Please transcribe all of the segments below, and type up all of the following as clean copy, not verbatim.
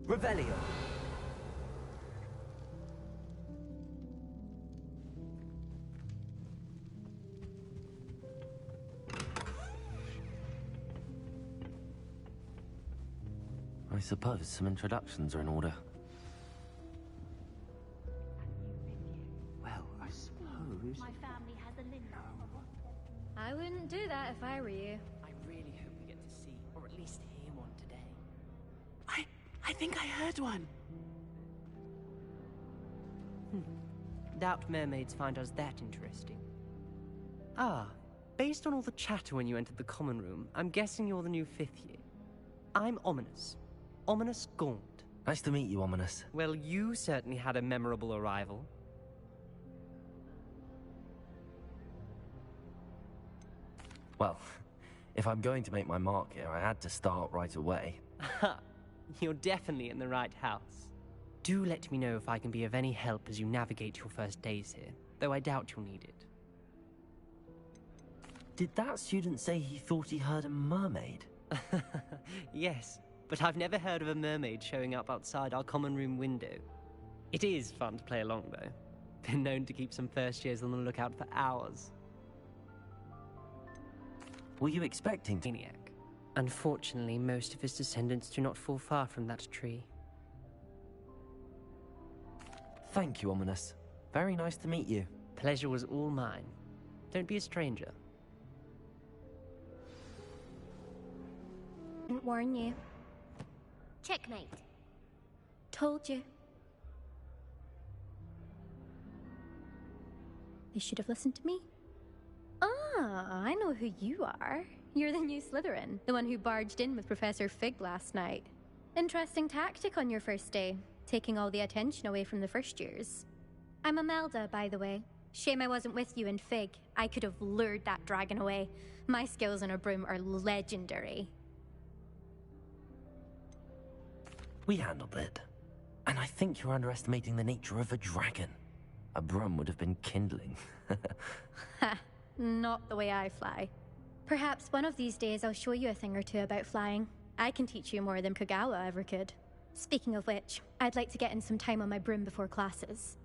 Revelio. I suppose some introductions are in order. Well, I suppose... My family has a lineage. I wouldn't do that if I were you. I really hope we get to see, or at least hear one today. I think I heard one. Doubt mermaids find us that interesting. Ah, based on all the chatter when you entered the common room, I'm guessing you're the new 5th year. I'm Ominous. Ominous Gaunt. Nice to meet you, Ominous. Well, you certainly had a memorable arrival. Well, if I'm going to make my mark here, I had to start right away. Ha! You're definitely in the right house. Do let me know if I can be of any help as you navigate your first days here, though I doubt you'll need it. Did that student say he thought he heard a mermaid? Yes, but I've never heard of a mermaid showing up outside our common room window. It is fun to play along, though. Been known to keep some first years on the lookout for hours. Were you expecting to... Maniac. Unfortunately, most of his descendants do not fall far from that tree. Thank you, Ominous. Very nice to meet you. Pleasure was all mine. Don't be a stranger. Didn't warn you. Checkmate. Told you. They should have listened to me. Ah, I know who you are. You're the new Slytherin, the one who barged in with Professor Fig last night. Interesting tactic on your first day, taking all the attention away from the first years. I'm Imelda, by the way. Shame I wasn't with you in Fig. I could have lured that dragon away. My skills on a broom are legendary. We handled it. And I think you're underestimating the nature of a dragon. A broom would have been kindling. Ha, not the way I fly. Perhaps one of these days I'll show you a thing or two about flying. I can teach you more than Kagawa ever could. Speaking of which, I'd like to get in some time on my broom before classes.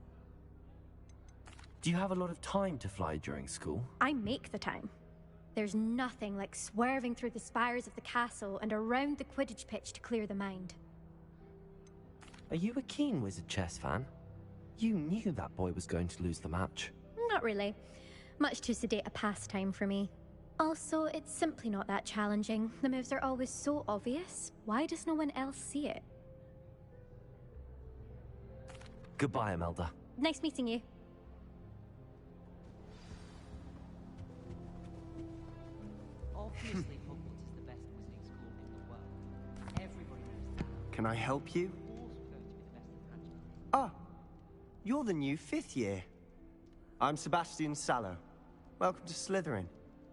Do you have a lot of time to fly during school? I make the time. There's nothing like swerving through the spires of the castle and around the Quidditch pitch to clear the mind. Are you a keen Wizard chess fan? You knew that boy was going to lose the match. Not really. Much too sedate a pastime for me. Also, it's simply not that challenging. The moves are always so obvious. Why does no one else see it? Goodbye, Imelda. Nice meeting you. Obviously, Hogwarts is the best wizarding school in the world. Everybody knows that. Can I help you? Yours was going to be the best in Angela. Ah, you're the new 5th year. I'm Sebastian Sallow. Welcome to Slytherin.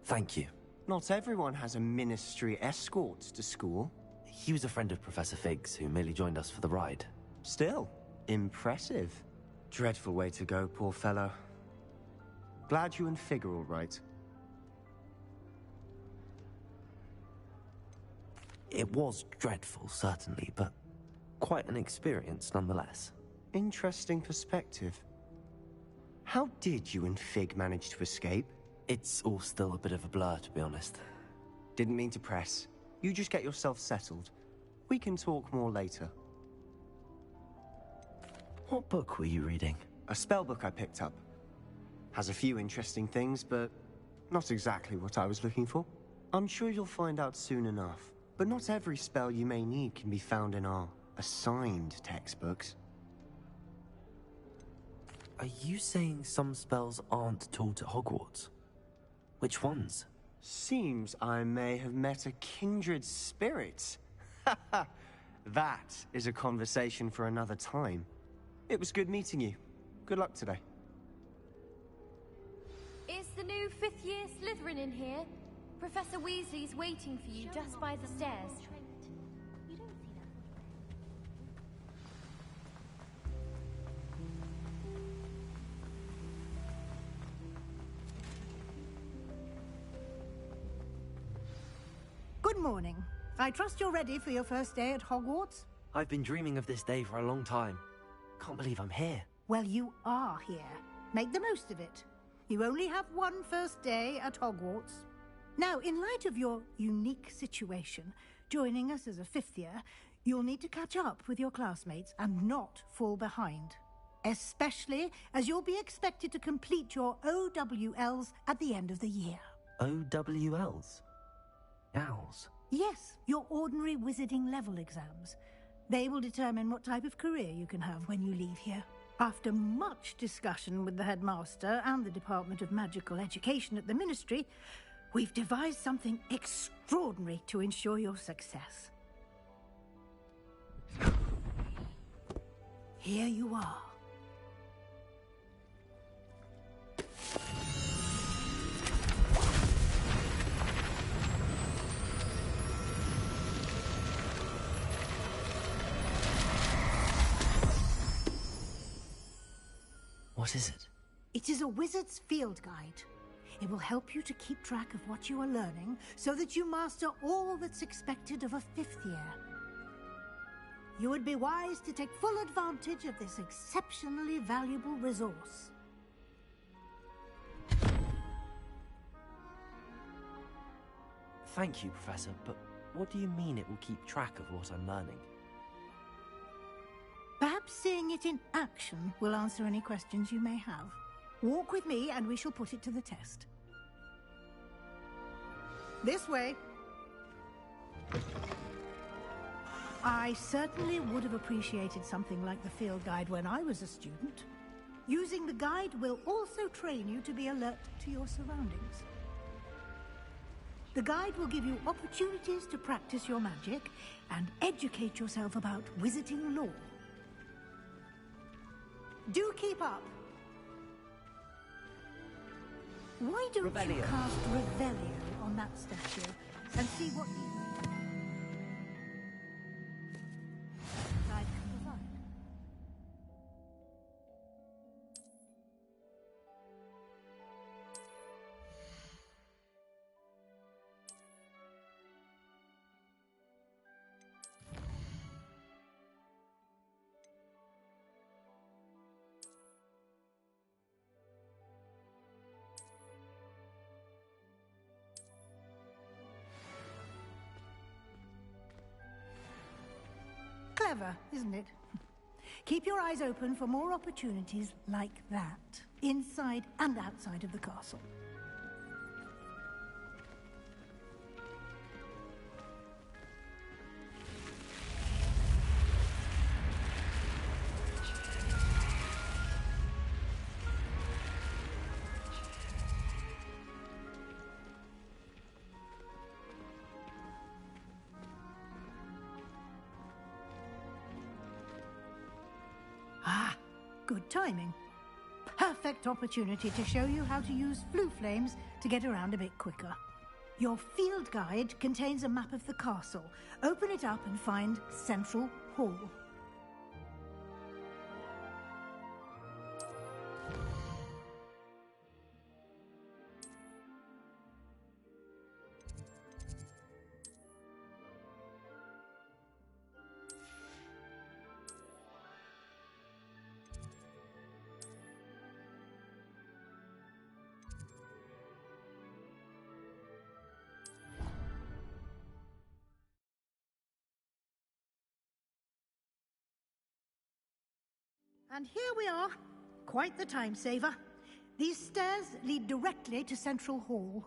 Thank you. Not everyone has a ministry escort to school. He was a friend of Professor Fig's who merely joined us for the ride. Still, impressive. Dreadful way to go, poor fellow. Glad you and Fig are all right. It was dreadful, certainly, but quite an experience nonetheless. Interesting perspective. How did you and Fig manage to escape? It's all still a bit of a blur, to be honest. Didn't mean to press. You just get yourself settled. We can talk more later. What book were you reading? A spellbook I picked up. Has a few interesting things, but not exactly what I was looking for. I'm sure you'll find out soon enough. But not every spell you may need can be found in our assigned textbooks. Are you saying some spells aren't taught at Hogwarts? Which ones? Seems I may have met a kindred spirit. That is a conversation for another time. It was good meeting you. Good luck today. Is the new 5th year Slytherin in here? Professor Weasley's waiting for you just by the stairs. You don't see that. Good morning. I trust you're ready for your first day at Hogwarts? I've been dreaming of this day for a long time. Can't believe I'm here. Well, you are here. Make the most of it. You only have one first day at Hogwarts. Now, in light of your unique situation, joining us as a fifth year, you'll need to catch up with your classmates and not fall behind. Especially as you'll be expected to complete your OWLs at the end of the year. OWLs? Owls? Yes, your ordinary wizarding level exams. They will determine what type of career you can have when you leave here. After much discussion with the headmaster and the Department of Magical Education at the Ministry, we've devised something extraordinary to ensure your success. Here you are. What is it? It is a wizard's field guide. It will help you to keep track of what you are learning so that you master all that's expected of a fifth year. You would be wise to take full advantage of this exceptionally valuable resource. Thank you, Professor, but what do you mean it will keep track of what I'm learning? Perhaps seeing it in action will answer any questions you may have. Walk with me and we shall put it to the test. This way. I certainly would have appreciated something like the field guide when I was a student. Using the guide will also train you to be alert to your surroundings. The guide will give you opportunities to practice your magic and educate yourself about wizarding lore. Do keep up. Why don't you cast Revelio on that statue and see what guide can provide? Clever, isn't it? Keep your eyes open for more opportunities like that, inside and outside of the castle. Good timing. Perfect opportunity to show you how to use flue flames to get around a bit quicker. Your field guide contains a map of the castle. Open it up and find Central Hall. And here we are. Quite the time saver. These stairs lead directly to Central Hall.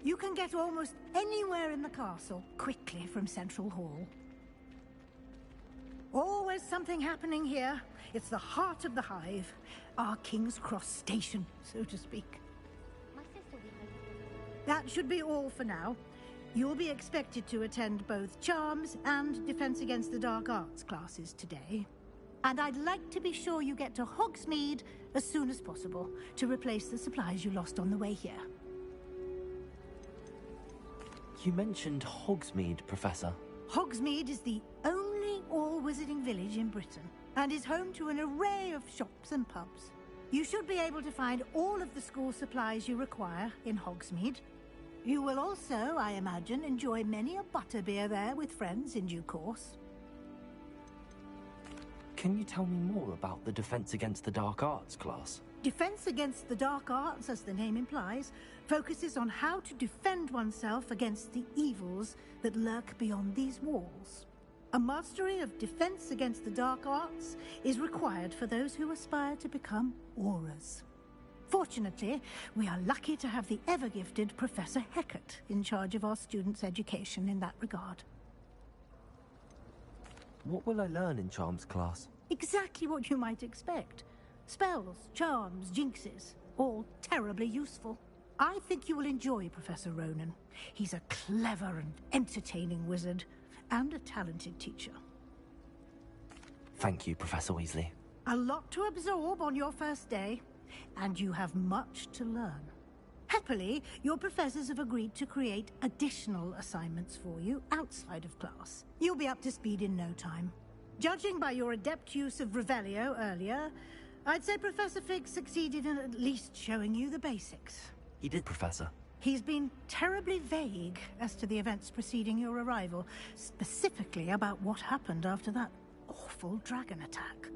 You can get almost anywhere in the castle quickly from Central Hall. Always something happening here. It's the heart of the Hive. Our King's Cross station, so to speak. That should be all for now. You'll be expected to attend both Charms and Defense Against the Dark Arts classes today. And I'd like to be sure you get to Hogsmeade as soon as possible to replace the supplies you lost on the way here. You mentioned Hogsmeade, Professor. Hogsmeade is the only all-wizarding village in Britain and is home to an array of shops and pubs. You should be able to find all of the school supplies you require in Hogsmeade. You will also, I imagine, enjoy many a butterbeer there with friends in due course. Can you tell me more about the Defense Against the Dark Arts class? Defense Against the Dark Arts, as the name implies, focuses on how to defend oneself against the evils that lurk beyond these walls. A mastery of Defense Against the Dark Arts is required for those who aspire to become Aurors. Fortunately, we are lucky to have the ever-gifted Professor Hecat in charge of our students' education in that regard. What will I learn in Charms class? Exactly what you might expect. Spells, charms, jinxes, all terribly useful. I think you will enjoy Professor Ronan. He's a clever and entertaining wizard, and a talented teacher. Thank you, Professor Weasley. A lot to absorb on your first day, and you have much to learn. Happily, your professors have agreed to create additional assignments for you outside of class. You'll be up to speed in no time. Judging by your adept use of Revelio earlier, I'd say Professor Fig succeeded in at least showing you the basics. He did, Professor. He's been terribly vague as to the events preceding your arrival, specifically about what happened after that awful dragon attack.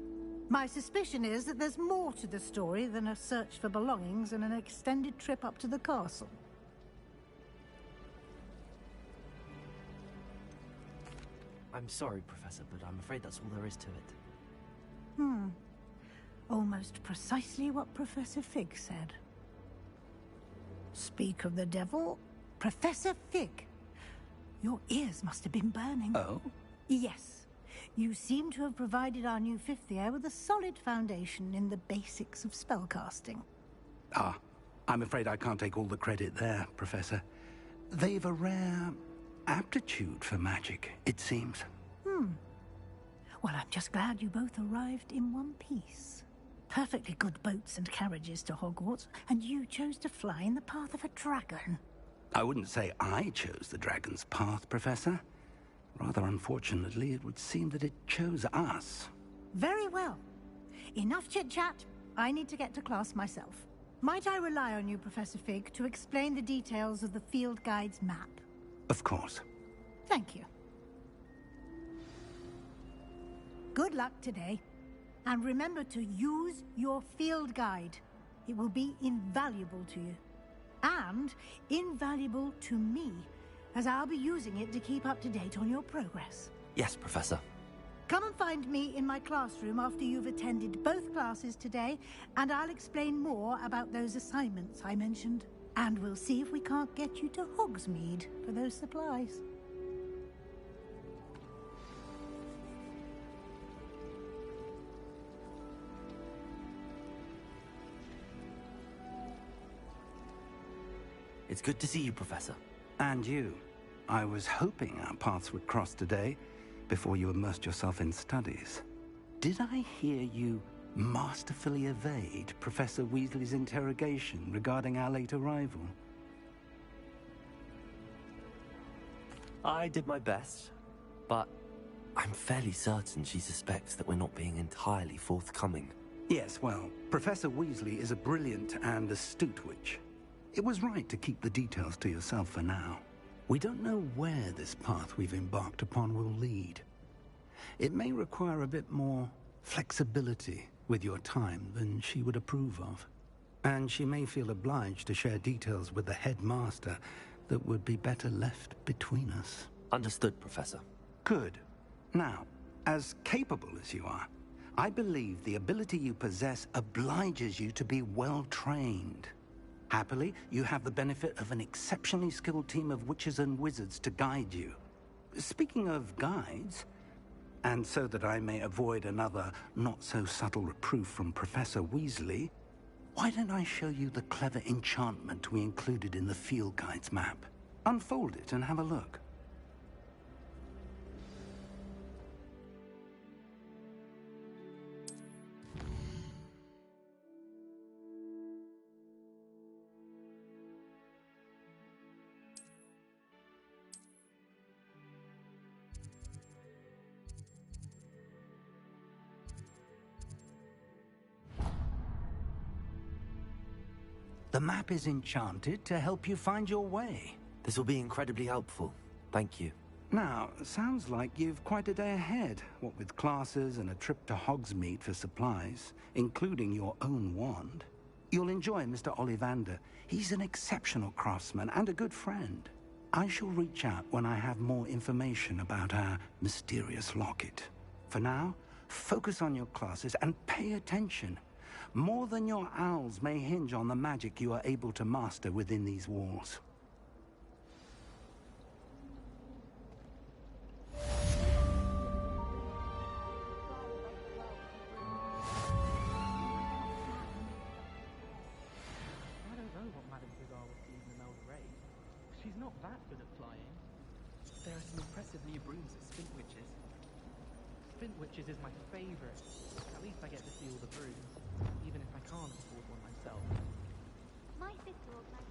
My suspicion is that there's more to the story than a search for belongings and an extended trip up to the castle. I'm sorry, Professor, but I'm afraid that's all there is to it. Almost precisely what Professor Fig said. Speak of the devil, Professor Fig. Your ears must have been burning. Oh? Yes. You seem to have provided our new fifth year with a solid foundation in the basics of spellcasting. Ah, I'm afraid I can't take all the credit there, Professor. They've a rare aptitude for magic, it seems. Well, I'm just glad you both arrived in one piece. Perfectly good boats and carriages to Hogwarts, and you chose to fly in the path of a dragon. I wouldn't say I chose the dragon's path, Professor. Rather unfortunately, it would seem that it chose us. Very well. Enough chit-chat. I need to get to class myself. Might I rely on you, Professor Fig, to explain the details of the field guide's map? Of course. Thank you. Good luck today. And remember to use your field guide. It will be invaluable to you. And invaluable to me, as I'll be using it to keep up to date on your progress. Yes, Professor. Come and find me in my classroom after you've attended both classes today, and I'll explain more about those assignments I mentioned. And we'll see if we can't get you to Hogsmeade for those supplies. It's good to see you, Professor. And you. I was hoping our paths would cross today, before you immersed yourself in studies. Did I hear you masterfully evade Professor Weasley's interrogation regarding our late arrival? I did my best, but I'm fairly certain she suspects that we're not being entirely forthcoming. Yes, well, Professor Weasley is a brilliant and astute witch. It was right to keep the details to yourself for now. We don't know where this path we've embarked upon will lead. It may require a bit more flexibility with your time than she would approve of. And she may feel obliged to share details with the headmaster that would be better left between us. Understood, Professor. Good. Now, as capable as you are, I believe the ability you possess obliges you to be well trained. Happily, you have the benefit of an exceptionally skilled team of witches and wizards to guide you. Speaking of guides, and so that I may avoid another not-so-subtle reproof from Professor Weasley, why don't I show you the clever enchantment we included in the field guide's map? Unfold it and have a look. The map is enchanted to help you find your way. This will be incredibly helpful. Thank you. Now, sounds like you've quite a day ahead, what with classes and a trip to Hogsmeade for supplies, including your own wand. You'll enjoy Mr. Ollivander. He's an exceptional craftsman and a good friend. I shall reach out when I have more information about our mysterious locket. For now, focus on your classes and pay attention. More than your owls may hinge on the magic you are able to master within these walls. She's not that good at flying. There are some impressive new brooms at Spintwitches. Spintwitches is my favorite. At least I get to see all the brooms, even if I can't afford one myself. My sister organized.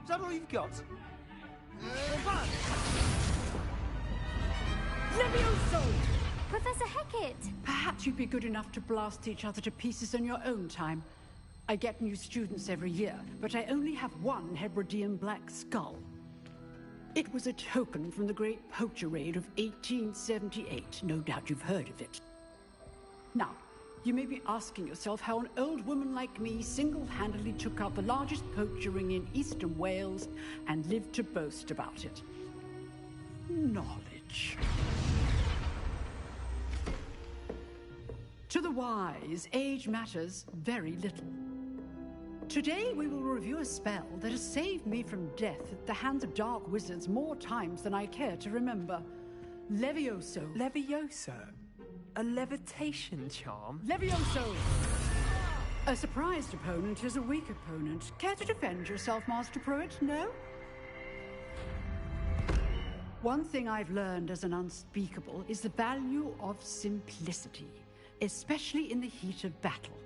Is that all you've got? Levioso! Professor Hecat! Perhaps you'd be good enough to blast each other to pieces in your own time. I get new students every year, but I only have one Hebridean black skull. It was a token from the Great Poacher Raid of 1878. No doubt you've heard of it. Now, you may be asking yourself how an old woman like me single-handedly took out the largest poacher ring in eastern Wales and lived to boast about it. Knowledge. To the wise, age matters very little. Today we will review a spell that has saved me from death at the hands of dark wizards more times than I care to remember. Levioso. Levioso? A levitation charm? Levioso! A surprised opponent is a weak opponent. Care to defend yourself, Master Pruitt? No? One thing I've learned as an unspeakable is the value of simplicity, especially in the heat of battle.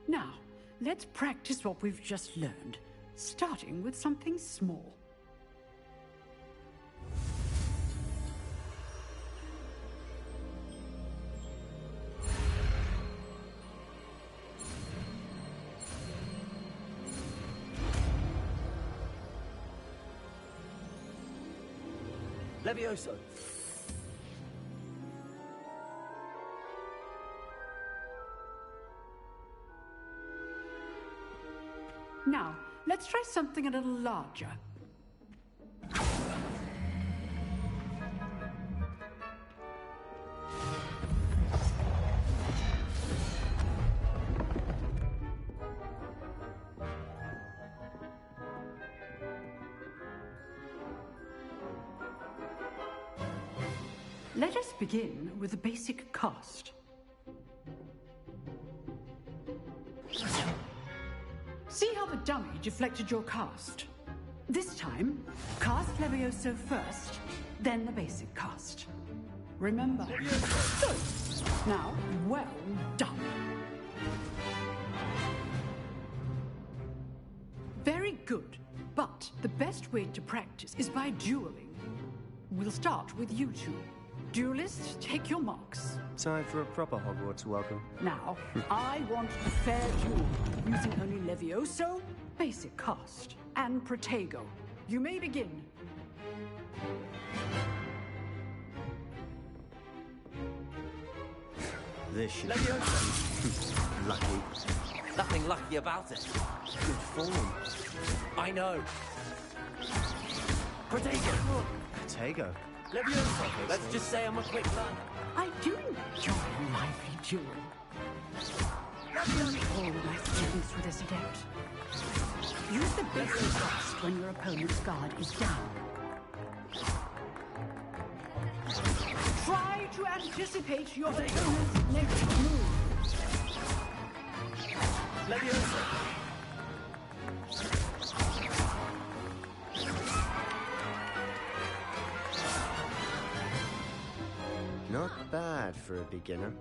Now, let's practice what we've just learned, starting with something small. Levioso! Now, let's try something a little larger. Let us begin with the basic cast. See how the dummy deflected your cast? This time, cast Levioso first, then the basic cast. Remember? Good. Now, well done. Very good, but the best way to practice is by dueling. We'll start with you two. Duelists, take your marks. Time for a proper Hogwarts welcome. Now, I want a fair duel, using only Levioso, basic cast, and Protego. You may begin. This should Levioso! lucky. Nothing lucky about it. Good form. I know. Protego! Protego. Levioso! Let's just say I'm a quick learner. I do enjoy a lively duel. Don't hold my students with this adept. Use the basic cast when your opponent's guard is down. Try to anticipate your opponent's next move. Levioso! Not bad for a beginner.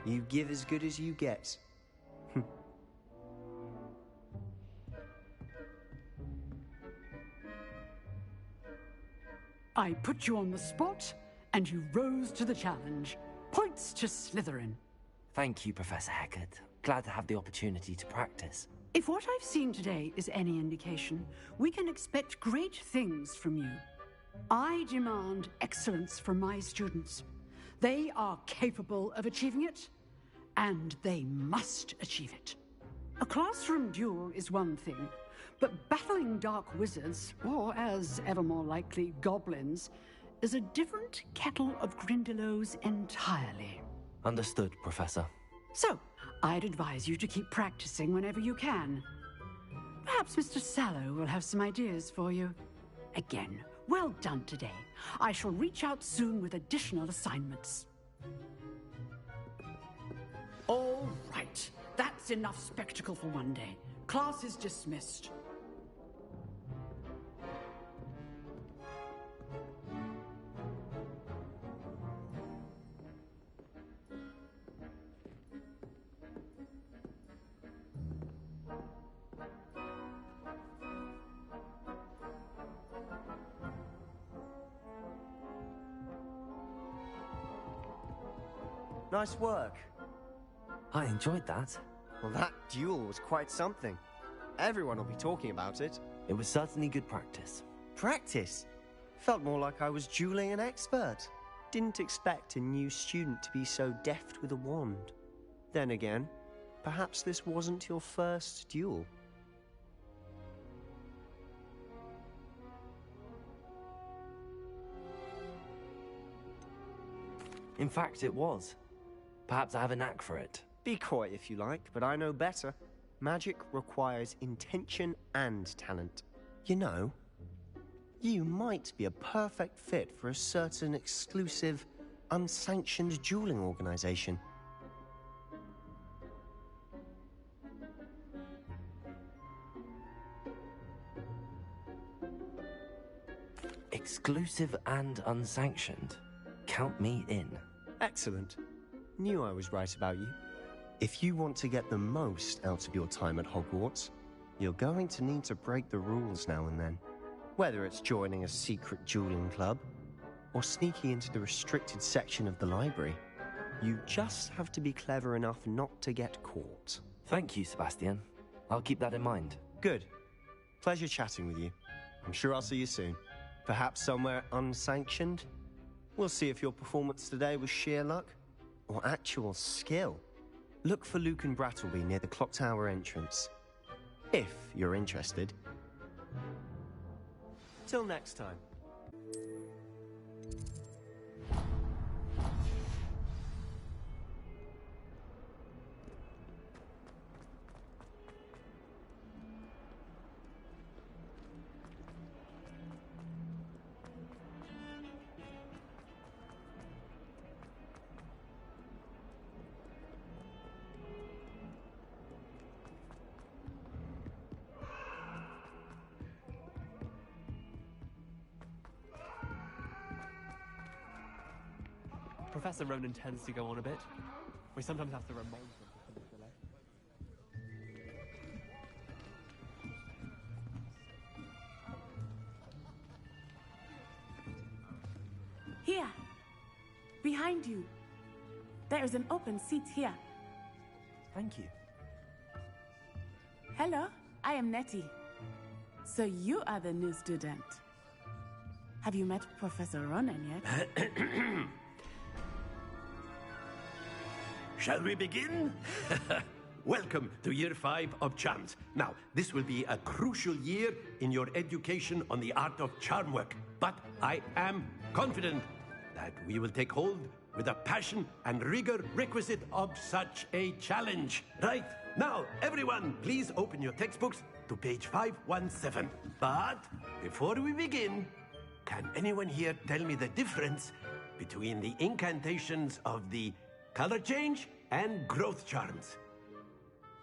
You give as good as you get. I put you on the spot, and you rose to the challenge. Points to Slytherin. Thank you, Professor Hecat. Glad to have the opportunity to practice. If what I've seen today is any indication, we can expect great things from you. I demand excellence from my students. They are capable of achieving it, and they must achieve it. A classroom duel is one thing, but battling dark wizards, or as ever more likely, goblins, is a different kettle of Grindylows entirely. Understood, Professor. So, I'd advise you to keep practicing whenever you can. Perhaps Mr. Sallow will have some ideas for you. Again, well done today. I shall reach out soon with additional assignments. All right. That's enough spectacle for one day. Class is dismissed. Nice work. I enjoyed that. Well, that duel was quite something. Everyone will be talking about it. It was certainly good practice. Practice? Felt more like I was dueling an expert. Didn't expect a new student to be so deft with a wand. Then again, perhaps this wasn't your first duel. In fact, it was. Perhaps I have a knack for it. Be coy if you like, but I know better. Magic requires intention and talent. You know, you might be a perfect fit for a certain exclusive, unsanctioned dueling organization. Exclusive and unsanctioned. Count me in. Excellent. Knew I was right about you. If you want to get the most out of your time at Hogwarts, you're going to need to break the rules now and then. Whether it's joining a secret dueling club, or sneaking into the restricted section of the library, you just have to be clever enough not to get caught. Thank you, Sebastian. I'll keep that in mind. Good. Pleasure chatting with you. I'm sure I'll see you soon. Perhaps somewhere unsanctioned? We'll see if your performance today was sheer luck or actual skill. Look for Luke and Brattleby near the clock tower entrance, if you're interested. Till next time. Professor Ronan tends to go on a bit. We sometimes have to remind him to finish the lesson. Here, behind you. There is an open seat here. Thank you. Hello, I am Nettie. So you are the new student. Have you met Professor Ronan yet? Shall we begin? Welcome to Year 5 of Charms. Now, this will be a crucial year in your education on the art of charm work. But I am confident that we will take hold with the passion and rigor requisite of such a challenge. Right, now, everyone, please open your textbooks to page 517. But before we begin, can anyone here tell me the difference between the incantations of the color change and growth charms?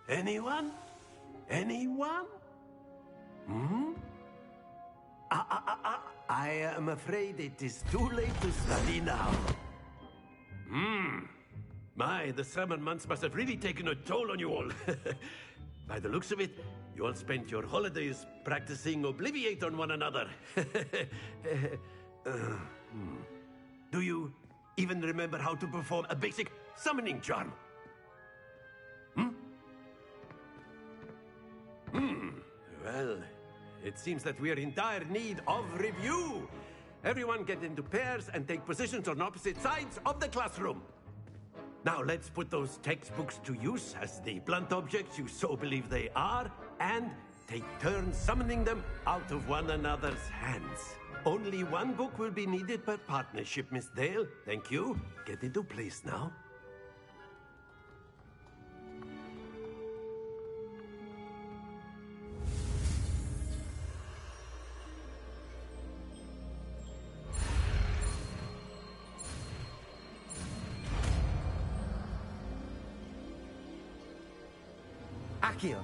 Anyone? Anyone? I am afraid it is too late to study now. My, the summer months must have really taken a toll on you all. By the looks of it, you all spent your holidays practicing Obliviate on one another. Do you even remember how to perform a basic summoning charm? Well, it seems that we are in dire need of review. Everyone get into pairs and take positions on opposite sides of the classroom. Now let's put those textbooks to use as the blunt objects you so believe they are, and take turns summoning them out of one another's hands. Only one book will be needed per partnership, Miss Dale. Thank you. Get into place now. Accio.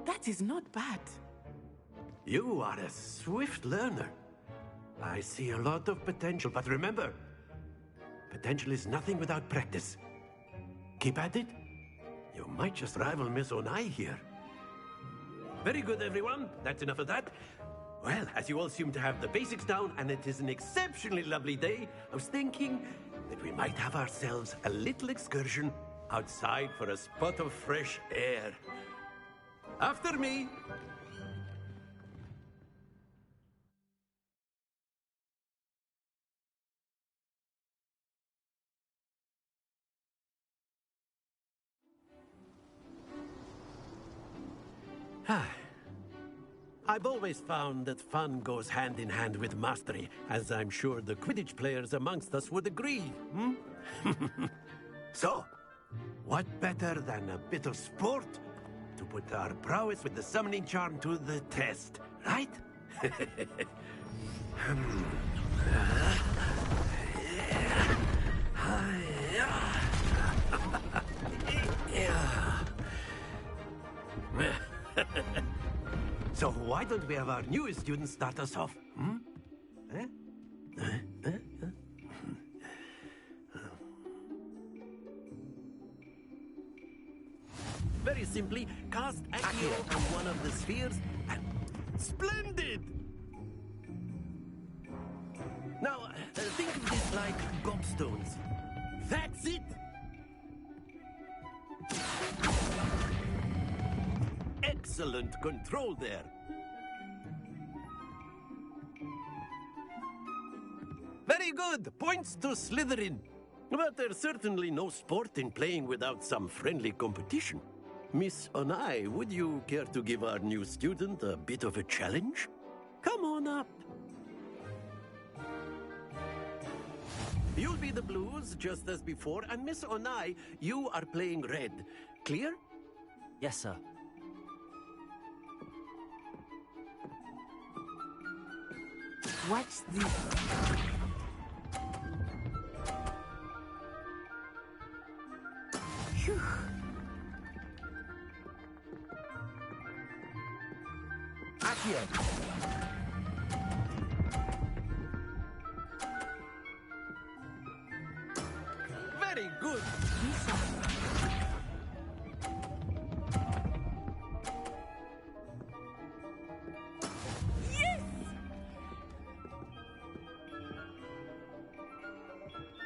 That is not bad. You are a swift learner. I see a lot of potential, but remember, potential is nothing without practice. Keep at it. You might just rival Miss Onai here. Very good, everyone. That's enough of that. Well, as you all seem to have the basics down, and it is an exceptionally lovely day, I was thinking that we might have ourselves a little excursion outside for a spot of fresh air. After me! I've always found that fun goes hand in hand with mastery, as I'm sure the Quidditch players amongst us would agree, So, what better than a bit of sport to put our prowess with the summoning charm to the test, right? So why don't we have our newest student start us off? Very simply, cast Accio on one of the spheres and... Splendid! Now, think of this like gobstones. That's it! Excellent control there. Very good. Points to Slytherin. But there's certainly no sport in playing without some friendly competition. Miss Onai, would you care to give our new student a bit of a challenge? Come on up. You'll be the blues, just as before, and Miss Onai, you are playing red. Clear? Yes, sir. Watch this. Phew. Accio. Very good. Yes!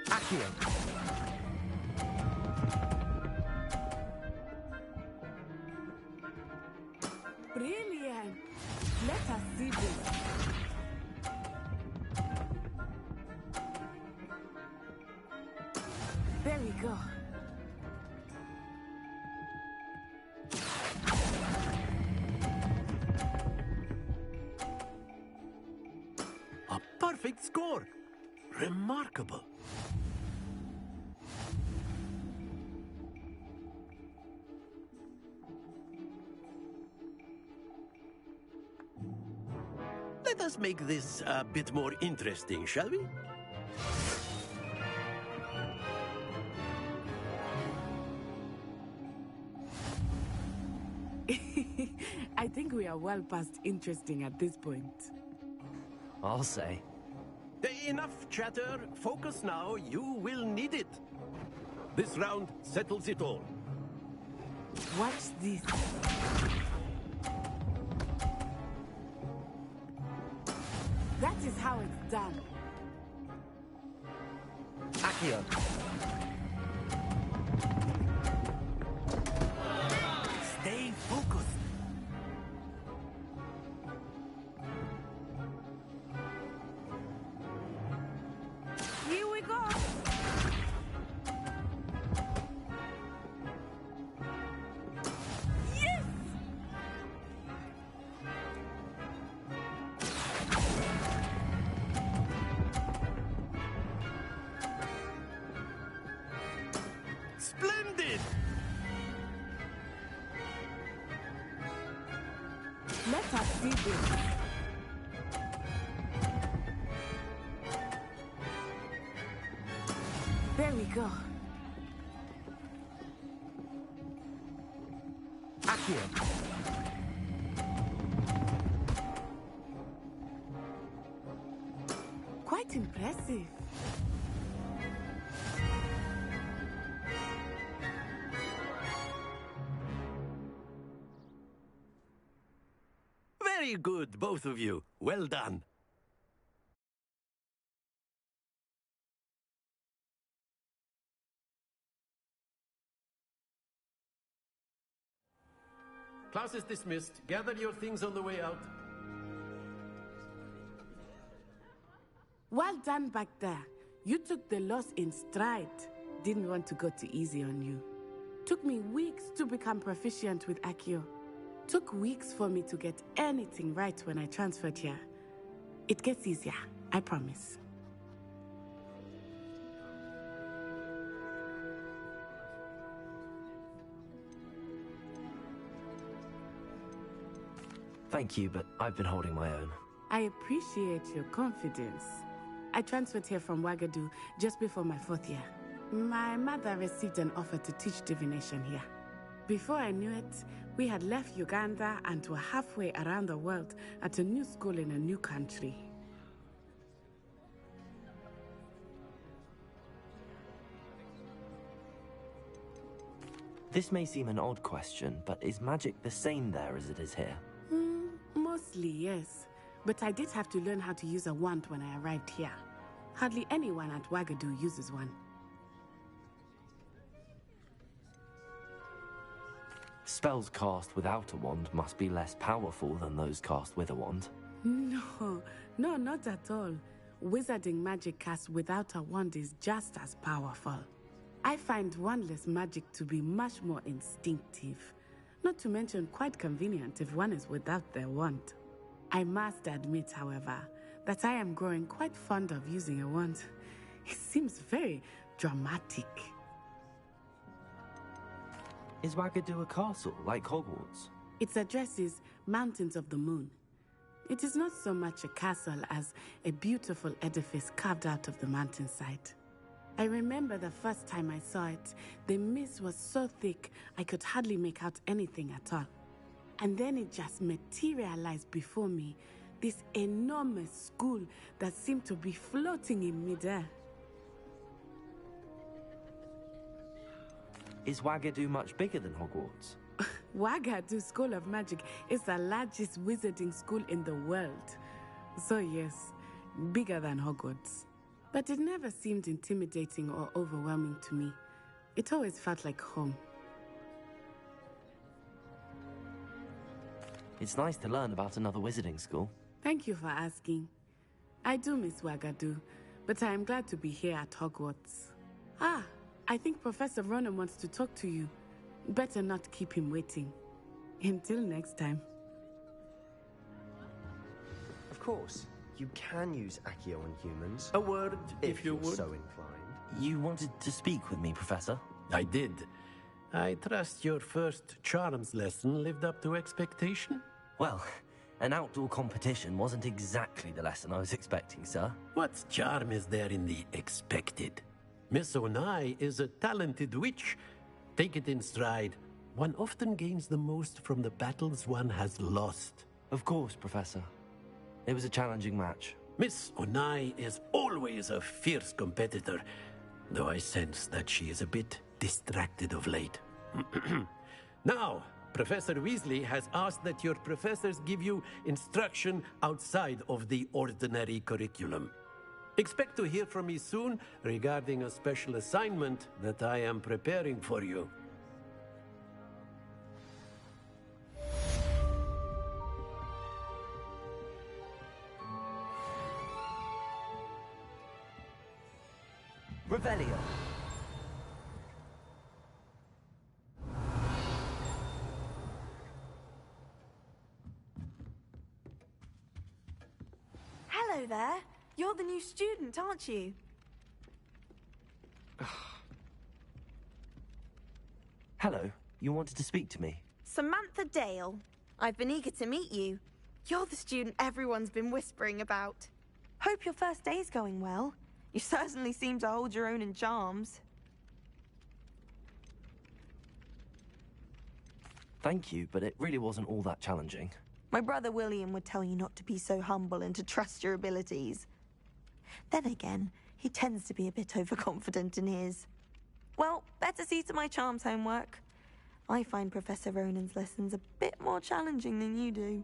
Accio. Brilliant. Let us see this. There we go. A perfect score. Remarkable. Let us make this a bit more interesting, shall we? I think we are well past interesting at this point. I'll say. Enough chatter. Focus now. You will need it. This round settles it all. Watch this. That is how it's done. Accio. Stay focused. Here we go. Yes! Splendid! Let us see this. There we go. Accio. Quite impressive. Very good, both of you. Well done. Class is dismissed. Gather your things on the way out. Well done back there. You took the loss in stride. Didn't want to go too easy on you. Took me weeks to become proficient with Accio. Took weeks for me to get anything right when I transferred here. It gets easier, I promise. Thank you, but I've been holding my own. I appreciate your confidence. I transferred here from Wagadu just before my 4th year. My mother received an offer to teach divination here. Before I knew it, we had left Uganda and were halfway around the world at a new school in a new country. This may seem an odd question, but is magic the same there as it is here? Mostly, yes. But I did have to learn how to use a wand when I arrived here. Hardly anyone at Wagadu uses one. Spells cast without a wand must be less powerful than those cast with a wand. No, not at all. Wizarding magic cast without a wand is just as powerful. I find wandless magic to be much more instinctive. Not to mention quite convenient if one is without their wand. I must admit, however, that I am growing quite fond of using a wand. It seems very dramatic. Is Wagadu a castle, like Hogwarts? Its address is Mountains of the Moon. It is not so much a castle as a beautiful edifice carved out of the mountainside. I remember the first time I saw it, the mist was so thick I could hardly make out anything at all. And then it just materialized before me, this enormous school that seemed to be floating in midair. Is Wagadu much bigger than Hogwarts? Wagadu School of Magic is the largest wizarding school in the world. So yes, bigger than Hogwarts. But it never seemed intimidating or overwhelming to me. It always felt like home. It's nice to learn about another wizarding school. Thank you for asking. I do miss Wagadu, but I am glad to be here at Hogwarts. Ah, I think Professor Ronan wants to talk to you. Better not keep him waiting. Until next time. Of course, you can use Accio on humans. A word, if you you're would. so inclined. You wanted to speak with me, Professor? I did. I trust your first charms lesson lived up to expectation? Well, an outdoor competition wasn't exactly the lesson I was expecting, sir. What charm is there in the expected? Miss Onai is a talented witch. Take it in stride. One often gains the most from the battles one has lost. Of course, Professor. It was a challenging match, Miss Onai is always a fierce competitor, though I sense that she is a bit distracted of late. Now, Professor Weasley has asked that your professors give you instruction outside of the ordinary curriculum. Expect to hear from me soon regarding a special assignment that I am preparing for you. Revelio. Hello there. You're the new student, aren't you? Hello, you wanted to speak to me? Samantha Dale. I've been eager to meet you. You're the student everyone's been whispering about. Hope your first day's going well. You certainly seem to hold your own in charms. Thank you, but it really wasn't all that challenging. My brother William would tell you not to be so humble and to trust your abilities. Then again, he tends to be a bit overconfident in his. Well, better see to my charms homework. I find Professor Ronan's lessons a bit more challenging than you do.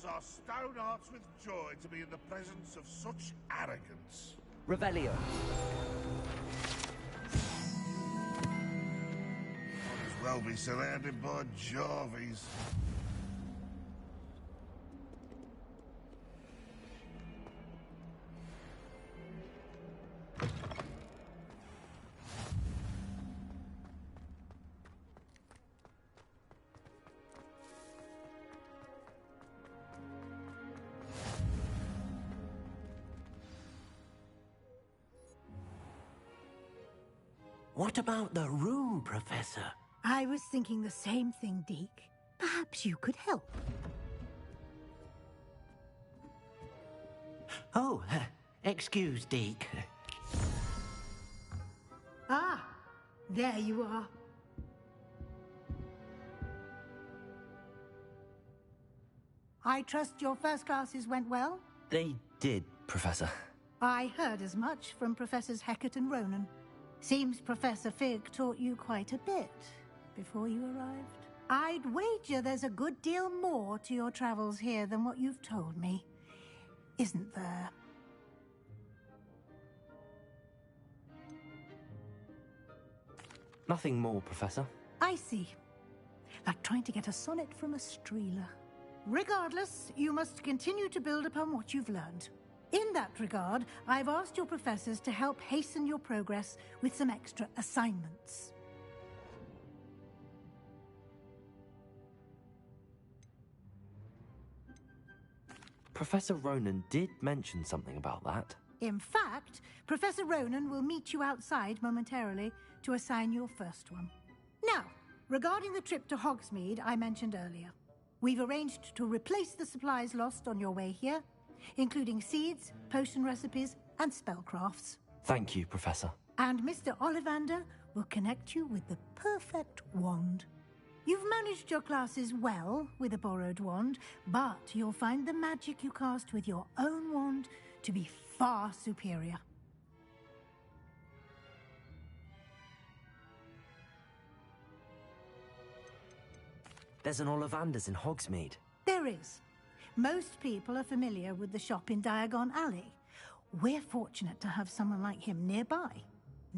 Our stone hearts with joy to be in the presence of such arrogance. Revelio. Might as well be surrounded by Jarvies. What about the room, Professor? I was thinking the same thing, Deke. Perhaps you could help. Oh, excuse, Deke. Ah, there you are. I trust your first classes went well? They did, Professor. I heard as much from Professors Hecat and Ronan. Seems Professor Fig taught you quite a bit before you arrived. I'd wager there's a good deal more to your travels here than what you've told me. Isn't there? Nothing more, Professor. I see. Like trying to get a sonnet from a streeler. Regardless, you must continue to build upon what you've learned. In that regard, I've asked your professors to help hasten your progress with some extra assignments. Professor Ronan did mention something about that. In fact, Professor Ronan will meet you outside momentarily to assign your first one. Now, regarding the trip to Hogsmeade I mentioned earlier, we've arranged to replace the supplies lost on your way here, including seeds, potion recipes, and spellcrafts. Thank you, Professor. And Mr. Ollivander will connect you with the perfect wand. You've managed your classes well with a borrowed wand, but you'll find the magic you cast with your own wand to be far superior. There's an Ollivander's in Hogsmeade. There is. Most people are familiar with the shop in Diagon Alley. We're fortunate to have someone like him nearby.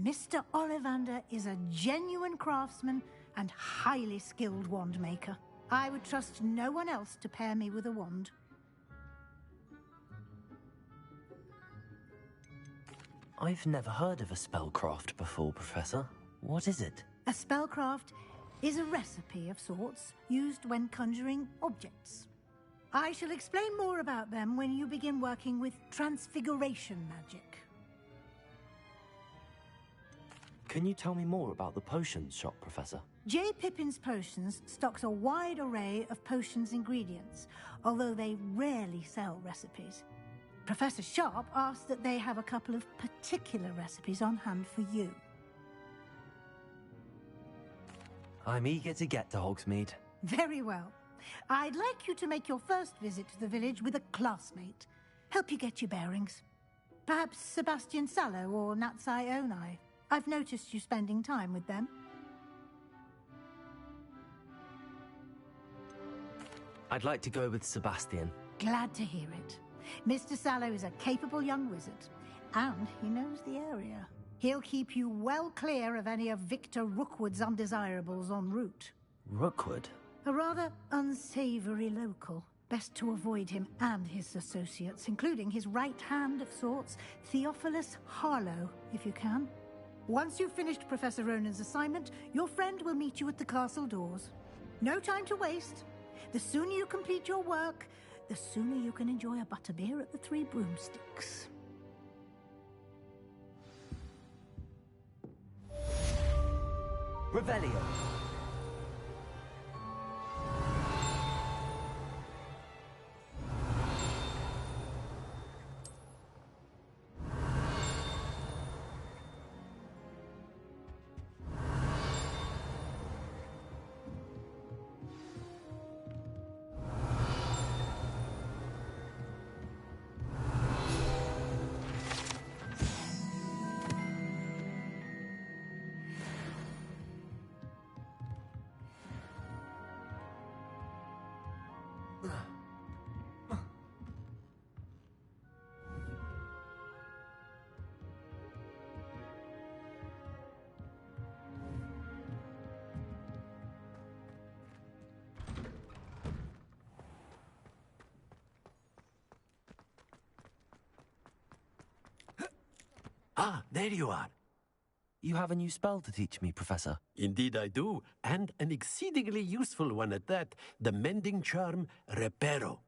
Mr. Ollivander is a genuine craftsman and highly skilled wand maker. I would trust no one else to pair me with a wand. I've never heard of a spellcraft before, Professor. What is it? A spellcraft is a recipe of sorts used when conjuring objects. I shall explain more about them when you begin working with transfiguration magic. Can you tell me more about the potions shop, Professor? J. Pippin's Potions stocks a wide array of potions ingredients, although they rarely sell recipes. Professor Sharp asked that they have a couple of particular recipes on hand for you. I'm eager to get to Hogsmeade. Very well. I'd like you to make your first visit to the village with a classmate. Help you get your bearings. Perhaps Sebastian Sallow or Natsai Onai. I've noticed you spending time with them. I'd like to go with Sebastian. Glad to hear it. Mr. Sallow is a capable young wizard, and he knows the area. He'll keep you well clear of any of Victor Rookwood's undesirables en route. Rookwood? A rather unsavory local. Best to avoid him and his associates, including his right hand of sorts, Theophilus Harlow, if you can. Once you've finished Professor Ronan's assignment, your friend will meet you at the castle doors. No time to waste. The sooner you complete your work, the sooner you can enjoy a butterbeer at the Three Broomsticks. Revelio. Ah, there you are. You have a new spell to teach me, Professor. Indeed I do, and an exceedingly useful one at that, the mending charm Reparo.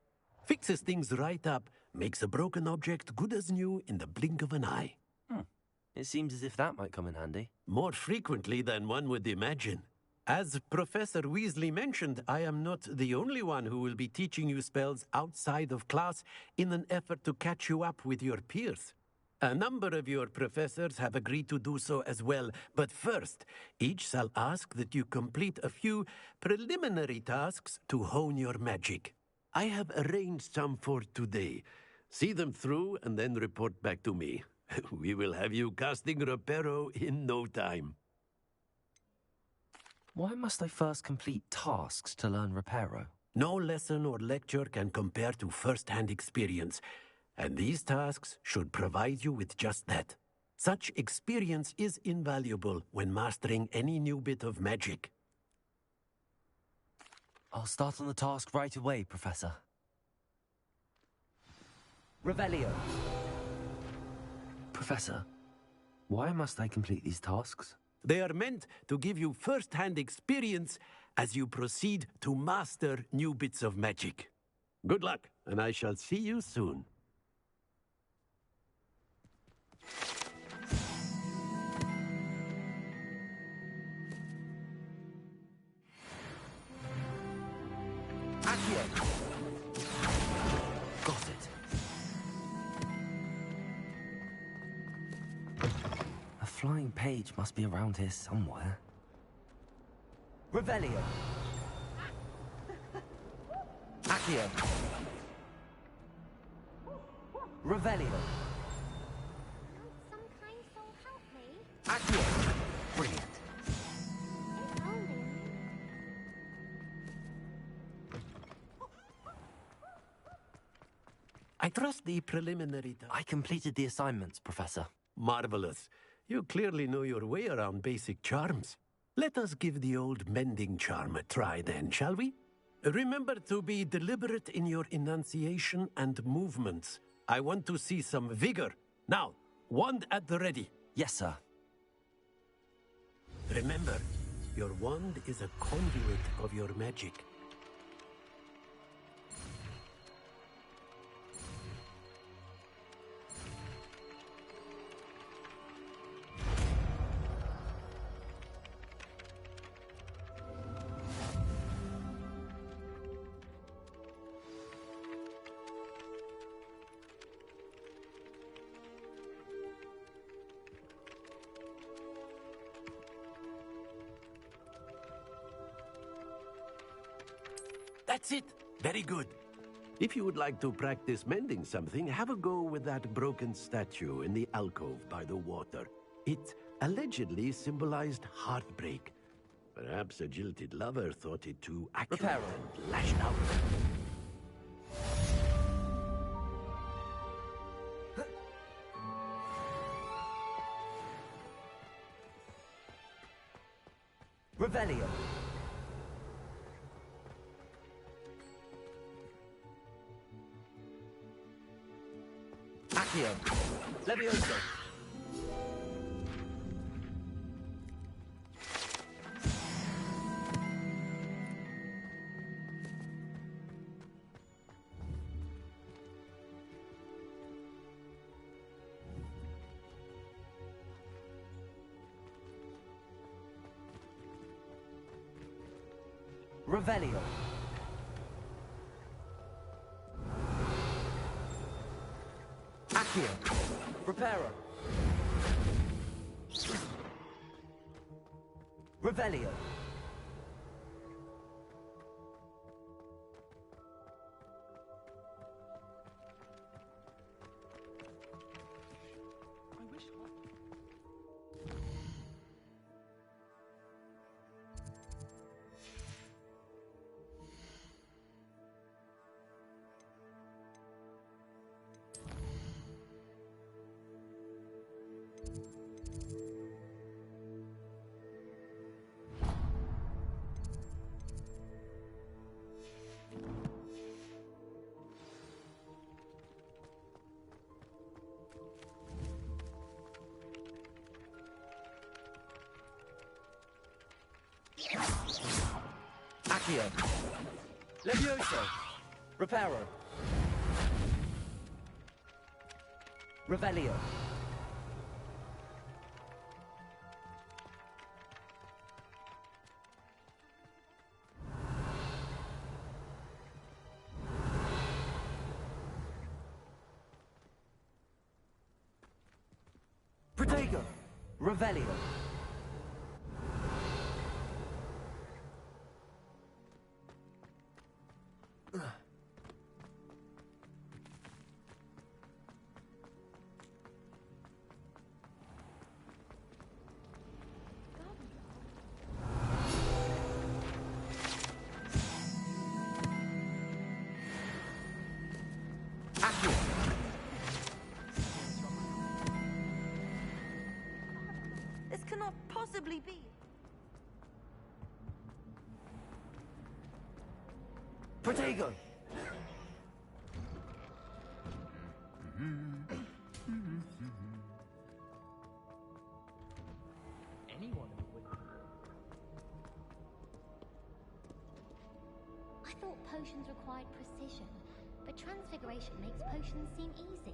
Fixes things right up, makes a broken object good as new in the blink of an eye. It seems as if that might come in handy. More frequently than one would imagine. As Professor Weasley mentioned, I am not the only one who will be teaching you spells outside of class in an effort to catch you up with your peers. A number of your professors have agreed to do so as well, but first, each shall ask that you complete a few preliminary tasks to hone your magic. I have arranged some for today. See them through and then report back to me. We will have you casting Reparo in no time. Why must I first complete tasks to learn Reparo? No lesson or lecture can compare to first-hand experience. And these tasks should provide you with just that. Such experience is invaluable when mastering any new bit of magic. I'll start on the task right away, Professor. Revelio. Professor, why must I complete these tasks? They are meant to give you first-hand experience as you proceed to master new bits of magic. Good luck, and I shall see you soon. Got it. A flying page must be around here somewhere. Revelio. Accio. Revelio. Some kind soul help me? Accio. Brilliant. If only. I trust the preliminary... I completed the assignments, Professor. Marvelous. You clearly know your way around basic charms. Let us give the old mending charm a try then, shall we? Remember to be deliberate in your enunciation and movements. I want to see some vigor. Now, wand at the ready. Yes, sir. Remember, your wand is a conduit of your magic. That's it. Very good. If you would like to practice mending something, have a go with that broken statue in the alcove by the water. It allegedly symbolized heartbreak. Perhaps a jilted lover thought it too accurate and lashed out. Revelio. Accio. Levioso. Revelio. Accio. Preparo. Revelio. Accio. Levioso. Reparo. Revelio. Protego. Revelio. This cannot possibly be. Protego. Anyone would. I thought potions required precision, but transfiguration makes potions seem easy.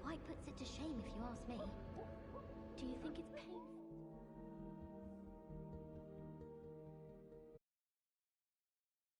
Quite puts it to shame if you ask me.